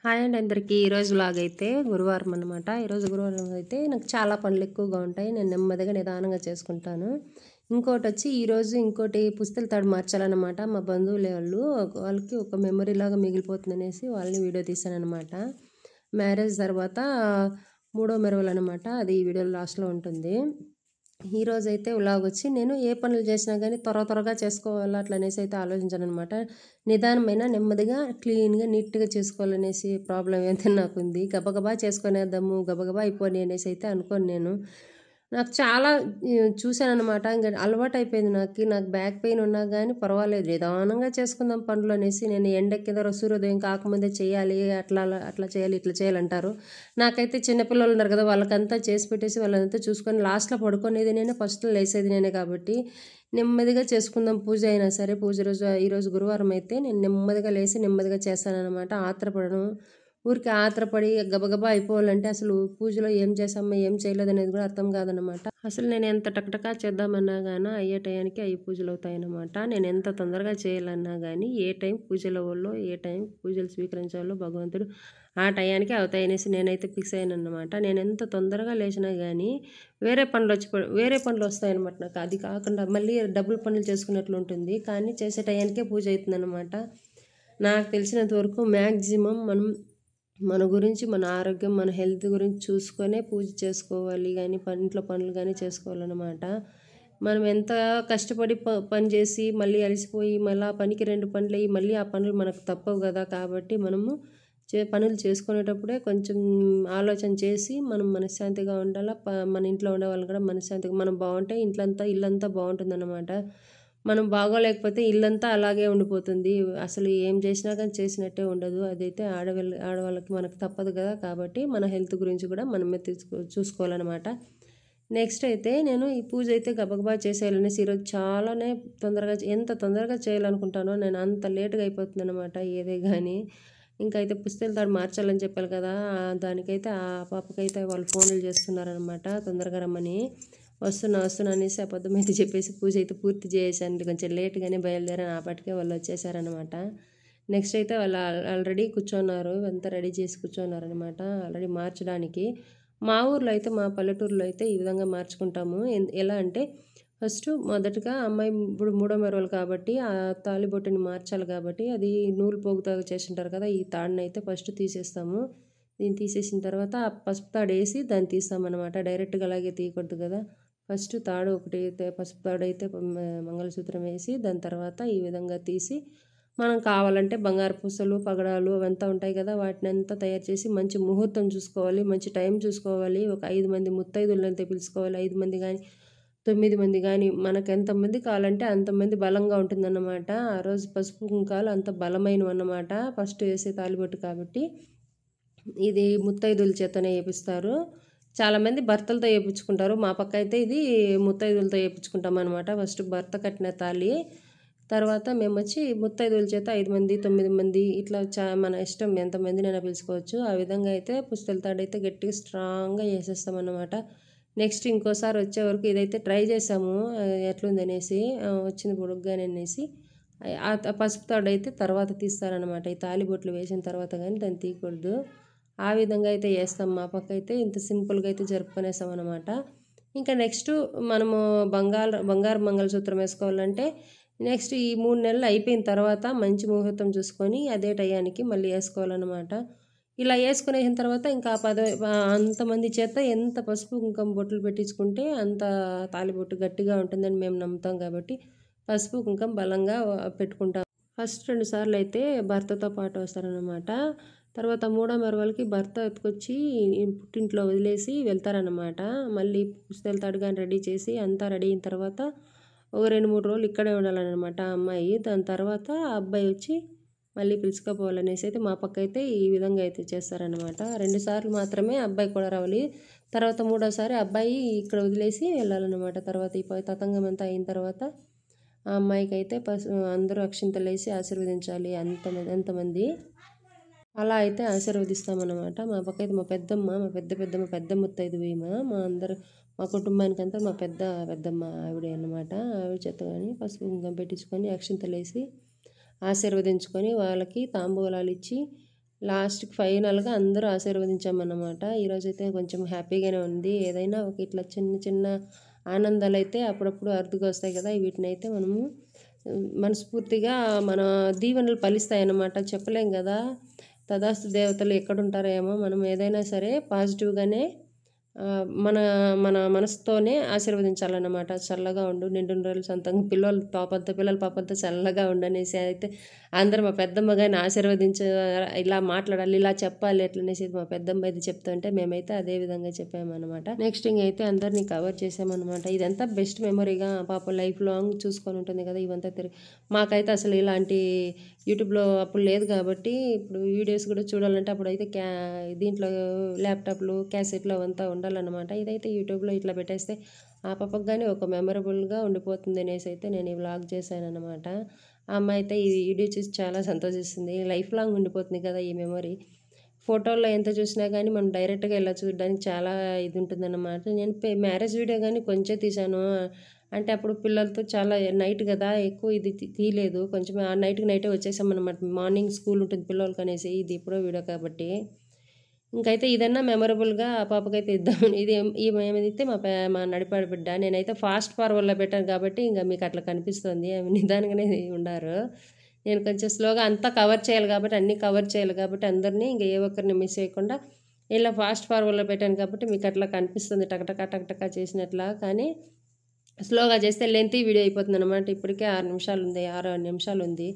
Hi అండి అందరికీ. ఈరోజు వ్లాగ్ అయితే గురువారం అనమాట. ఈరోజు గురువారం అయితే నాకు చాలా పనులు ఎక్కువగా ఉంటాయి. నేను నెమ్మదిగా నిదానంగా చేసుకుంటాను. ఇంకోటి వచ్చి ఈరోజు ఇంకోటి పుస్తల తాడు మార్చాలన్నమాట. మా బంధువులు వాళ్ళకి ఒక మెమరీ లాగా మిగిలిపోతుందనేసి వాళ్ళని వీడియో తీశానమాట. మ్యారేజ్ తర్వాత మూడో మెరవలు అనమాట. అది ఈ వీడియో లాస్ట్లో ఉంటుంది. ఈరోజు అయితే వ్లాగ్ వచ్చి నేను ఏ పనులు చేసినా కానీ త్వరగా చేసుకోవాలా అట్లా అనేసి అయితే ఆలోచించాను అనమాట. నిదానమైన నెమ్మదిగా క్లీన్గా నీట్గా చేసుకోవాలనేసి ప్రాబ్లం అయితే నాకు ఉంది. గబగబా చేసుకునేద్దాము గబగబా అయిపోయి అనేసి అయితే అనుకోను నేను. నాకు చాలా చూశానమాట. ఇంకా అలవాటు అయిపోయింది నాకు బ్యాక్ పెయిన్ ఉన్నా కానీ పర్వాలేదు, నిదానంగా చేసుకుందాం పనులు అనేసి. నేను ఎండెక్కిన సూర్యోదయం కాకముందే చేయాలి, అట్లా చేయాలి ఇట్లా చేయాలంటారు. నాకైతే చిన్నపిల్లలు ఉన్నారు కదా, వాళ్ళకంతా చేసి పెట్టేసి వాళ్ళంతా చూసుకొని లాస్ట్లో పడుకునేది నేనే, ఫస్ట్లో లేసేది నేనే. కాబట్టి నెమ్మదిగా చేసుకుందాం పూజ అయినా సరే. పూజ రోజు ఈరోజు గురువారం అయితే నేను నెమ్మదిగా లేసి నెమ్మదిగా చేస్తానన్నమాట. ఆత్రపడను. ఊరికి ఆత్రపడి గబగబా అయిపోవాలంటే అసలు పూజలో ఏం చేసామో ఏం చేయలేదు అనేది కూడా అర్థం కాదనమాట. అసలు నేను ఎంత టక్టకా చేద్దామన్నా కానీ అయ్యే టయానికి అవి పూజలు అవుతాయన్నమాట. నేను ఎంత తొందరగా చేయాలన్నా కానీ ఏ టైం పూజల వాళ్ళు ఏ టైం పూజలు స్వీకరించాలో భగవంతుడు ఆ టయానికి అవుతాయనేసి నేనైతే ఫిక్స్ అయ్యానమాట. నేను ఎంత తొందరగా లేచినా కానీ వేరే పనులు వస్తాయన్నమాట నాకు. అది కాకుండా మళ్ళీ డబుల్ పనులు చేసుకున్నట్లు ఉంటుంది. కానీ చేసే టయానికే పూజ అవుతుందన్నమాట. నాకు తెలిసినంత వరకు మ్యాక్సిమం మన గురించి, మన ఆరోగ్యం, మన హెల్త్ గురించి చూసుకొనే పూజ చేసుకోవాలి కానీ ఇంట్లో పనులు కానీ చేసుకోవాలన్నమాట. మనం ఎంత కష్టపడి పని చేసి మళ్ళీ అలసిపోయి మళ్ళీ ఆ పనికి 2 పనులు అయ్యి మళ్ళీ ఆ పనులు మనకు తప్పవు కదా. కాబట్టి మనము పనులు చేసుకునేటప్పుడే కొంచెం ఆలోచన చేసి మనం మనశ్శాంతిగా ఉండాలా. మన ఇంట్లో ఉండే వాళ్ళు కూడా మనశ్శాంతిగా, మనం బాగుంటే ఇల్లంతా బాగుంటుందన్నమాట. మనం బాగోలేకపోతే ఇల్లంతా అలాగే ఉండిపోతుంది. అసలు ఏం చేసినా కానీ చేసినట్టే ఉండదు. అదైతే ఆడవాళ్ళకి మనకు తప్పదు కదా. కాబట్టి మన హెల్త్ గురించి కూడా మనమే చూసుకోవాలన్నమాట. నెక్స్ట్ అయితే నేను ఈ పూజ అయితే గబగబా చేసేయాలనేసి ఈరోజు చాలానే ఎంత తొందరగా చేయాలనుకుంటానో నేను అంత లేట్గా అయిపోతుంది అనమాట ఏదే కానీ. ఇంకా అయితే పుస్తల తాడు మార్చాలని చెప్పాలి కదా, దానికైతే ఆ పాపకైతే వాళ్ళు ఫోన్లు చేస్తున్నారనమాట తొందరగా రమ్మని. వస్తున్నా అనేసి అబద్ధం అయితే చెప్పేసి పూజ అయితే పూర్తి చేసేసాను. కొంచెం లేట్గానే బయలుదేరాను. ఆ పాటికే వాళ్ళు వచ్చేసారనమాట. నెక్స్ట్ అయితే వాళ్ళు ఆల్రెడీ కూర్చున్నారు, అంతా రెడీ చేసి కూర్చున్నారనమాట ఆల్రెడీ మార్చడానికి. మా ఊర్లో అయితే, మా పల్లెటూరులో అయితే ఈ విధంగా మార్చుకుంటాము. ఎలా అంటే ఫస్ట్ మొదటగా అమ్మాయి ఇప్పుడు మూడో మెరవలు కాబట్టి ఆ తాలిబొట్టుని మార్చాలి కాబట్టి అది నూలు పోగుతో చేసింటారు కదా, ఈ తాడుని అయితే ఫస్ట్ తీసేస్తాము. దీన్ని తీసేసిన తర్వాత ఆ పసుపు తాడు వేసి దాన్ని తీస్తామన్నమాట. డైరెక్ట్గా అలాగే తీయకూడదు కదా. ఫస్ట్ తాడు ఒకటి అయితే పసుపు తాడు అయితే మంగళసూత్రం వేసి దాని తర్వాత ఈ విధంగా తీసి మనం కావాలంటే బంగారు పూసలు పగడాలు అవంతా ఉంటాయి కదా, వాటిని అంతా తయారు చేసి మంచి ముహూర్తం చూసుకోవాలి, మంచి టైం చూసుకోవాలి. ఒక 5 మంది ముత్తైదులను అయితే పిలుచుకోవాలి. 5 మంది కానీ 9 మంది కానీ మనకు ఎంతమంది కావాలంటే అంతమంది బలంగా ఉంటుందన్నమాట. ఆ రోజు పసుపు కుంకాలు అంత బలమైనవి అన్నమాట. ఫస్ట్ వేసే తాలిబొట్టు కాబట్టి ఇది ముత్తైదుల చేతనే వేపిస్తారు. చాలామంది భర్తలతో వేయించుకుంటారు. మా పక్క అయితే ఇది ముత్తైదులతో వేయించుకుంటాం అనమాట. ఫస్ట్ భర్త కట్టిన తాళి తర్వాత మేము వచ్చి ముత్తైదుల చేత 5 మంది 9 మంది ఇట్లా మన ఇష్టం ఎంతమందినైనా పిలుచుకోవచ్చు. ఆ విధంగా అయితే పుస్తల తాడు అయితే గట్టిగా స్ట్రాంగ్గా వేసేస్తాం అన్నమాట. నెక్స్ట్ ఇంకోసారి వచ్చే వరకు ఇదైతే ట్రై చేసాము ఎట్లుందనేసి, వచ్చింది పొడుగ్గానే అనేసి. ఆ పసుపు తాడు అయితే తర్వాత తీస్తారనమాట. ఈ తాలిబొట్లు వేసిన తర్వాత కానీ దాన్ని తీయకూడదు. ఆ విధంగా అయితే వేస్తాం. మా పక్క అయితే ఇంత సింపుల్గా అయితే జరుపుకునేస్తాం అనమాట. ఇంకా నెక్స్ట్ మనము బంగారు మంగళసూత్రం వేసుకోవాలంటే నెక్స్ట్ ఈ 3 నెలలు అయిపోయిన తర్వాత మంచి ముహూర్తం చూసుకొని అదే టయానికి మళ్ళీ వేసుకోవాలన్నమాట. ఇలా వేసుకునేసిన తర్వాత ఇంకా అంతమంది చేత ఎంత పసుపు కుంకుమ బొట్లు పెట్టించుకుంటే అంత తాలిబొట్టు గట్టిగా ఉంటుందని మేము నమ్ముతాం. కాబట్టి పసుపు కుంకుమ బలంగా పెట్టుకుంటాం. ఫస్ట్ 2 సార్లు అయితే భర్తతో పాటు వస్తారనమాట. తర్వాత మూడో మెరవలకి భర్త ఎత్తుకొచ్చి పుట్టింట్లో వదిలేసి వెళ్తారనమాట. మళ్ళీ పుస్తల తాడు కానీ రెడీ చేసి అంతా రెడీ అయిన తర్వాత ఒక 2-3 రోజులు ఇక్కడే ఉండాలన్నమాట అమ్మాయి. దాని తర్వాత అబ్బాయి వచ్చి మళ్ళీ పిలుచుకోపోవాలనేసి అయితే మా పక్క అయితే ఈ విధంగా అయితే చేస్తారనమాట. 2 సార్లు మాత్రమే అబ్బాయి కూడా రావాలి. తర్వాత మూడోసారి అబ్బాయి ఇక్కడ వదిలేసి వెళ్ళాలన్నమాట. తర్వాత ఈ తతంగం అంతా అయిన తర్వాత ఆ అమ్మాయికి అయితే అందరూ అక్షింతలు వేసి ఆశీర్వదించాలి ఎంతమంది అలా అయితే ఆశీర్వదిస్తామన్నమాట. మా పక్క అయితే మా పెద్దమ్మ, మా పెద్ద ముత్తైదు మా కుటుంబానికంతా మా పెద్దమ్మ ఆవిడే అన్నమాట. ఆవిడ చేత కానీ పసుపు కుంకుమ పెట్టించుకొని అక్షింతలు వేసి ఆశీర్వదించుకొని వాళ్ళకి తాంబూలాలు ఇచ్చి లాస్ట్కి ఫైనల్గా అందరూ ఆశీర్వదించామన్నమాట. ఈరోజైతే కొంచెం హ్యాపీగానే ఉంది. ఏదైనా ఒక ఇట్లా చిన్న చిన్న ఆనందాలు అయితే అప్పుడప్పుడు అరుదుగా వస్తాయి కదా, వీటినైతే మనము మనస్ఫూర్తిగా మన దీవెనలు ఫలిస్తాయన్నమాట. చెప్పలేం కదా, తదాస్తు దేవతలు ఎక్కడుంటారో ఏమో. మనం ఏదైనా సరే పాజిటివ్గానే మన మన మనసుతోనే ఆశీర్వదించాలన్నమాట. చల్లగా ఉండు, నిండు నూరేళ్ళు సొంతంగా పిల్లలు పాపంతా చల్లగా ఉండనేసి అయితే అందరూ మా పెద్దమ్మ గారిని ఇలా మాట్లాడాలి, ఇలా చెప్పాలి ఎట్లనేసి మా పెద్దమ్మ అయితే చెప్తుంటే మేమైతే అదే విధంగా చెప్పామన్నమాట. నెక్స్ట్ ఇంకైతే అందరినీ కవర్ చేసామన్నమాట. ఇదంతా బెస్ట్ మెమరీగా పాప లైఫ్ లాంగ్ చూసుకొని ఉంటుంది కదా ఇవంతా మాకైతే అసలు ఇలాంటి యూట్యూబ్లో అప్పుడు లేదు కాబట్టి ఇప్పుడు వీడియోస్ కూడా చూడాలంటే అప్పుడైతే దీంట్లో ల్యాప్టాప్లు క్యాసెట్లు అవంతా ఉండాలన్నమాట. ఇదైతే యూట్యూబ్లో ఇట్లా పెట్టేస్తే ఆ పాపకు కానీ ఒక మెమరబుల్గా ఉండిపోతుంది అనేసి అయితే నేను ఈ వ్లాగ్ చేశాను అనమాట. ఆ అమ్మాయి అయితే ఈ వీడియో చూసి చాలా సంతోషిస్తుంది. లైఫ్ లాంగ్ ఉండిపోతుంది కదా ఈ మెమరీ. ఫోటోల్లో ఎంత చూసినా కానీ మనం డైరెక్ట్గా ఇలా చూడడానికి చాలా ఇది ఉంటుందన్నమాట. నేను మ్యారేజ్ వీడియో కానీ కొంచెం తీశాను. అంటే అప్పుడు పిల్లలతో చాలా నైట్ కదా, ఎక్కువ ఇది తీయలేదు. కొంచెం ఆ నైట్కి వచ్చేసామన్నమాట. మార్నింగ్ స్కూల్ ఉంటుంది పిల్లలకి అనేసి, ఇది ఎప్పుడో వీడియో కాబట్టి. ఇంకైతే ఇదన్నా మెమరబుల్గా ఆ పాపకైతే ఇద్దామని. ఏమైతే మా నడిపాడు బిడ్డ. నేనైతే ఫాస్ట్ ఫార్వర్డ్లో పెట్టాను కాబట్టి ఇంకా మీకు అట్లా కనిపిస్తుంది. ఆమె నిదానంగానే ఉన్నారు. నేను కొంచెం స్లోగా అంతా కవర్ చేయాలి కాబట్టి, అన్నీ కవర్ చేయాలి కాబట్టి అందరినీ ఇంకా ఏ ఒక్కరిని మిస్ చేయకుండా ఇలా ఫాస్ట్ ఫార్వర్డ్లో పెట్టాను కాబట్టి మీకు అట్లా కనిపిస్తుంది టకటకా చేసినట్లా. కానీ స్లోగా చేస్తే లెంతీ వీడియో అయిపోతుంది అనమాట. ఇప్పటికే 6 నిమిషాలు ఉంది, 6 నిమిషాలు ఉంది.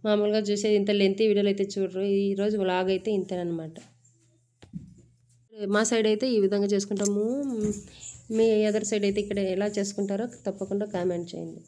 మామూలుగా చూసేది ఇంత లెంతీ వీడియోలు అయితే చూడరు. ఈరోజు వ్లాగ్ అయితే ఇంతేనమాట. మా సైడ్ అయితే ఈ విధంగా చేసుకుంటాము. మీ అదర్ సైడ్ అయితే ఇక్కడ ఎలా చేసుకుంటారో తప్పకుండా కామెంట్ చేయండి.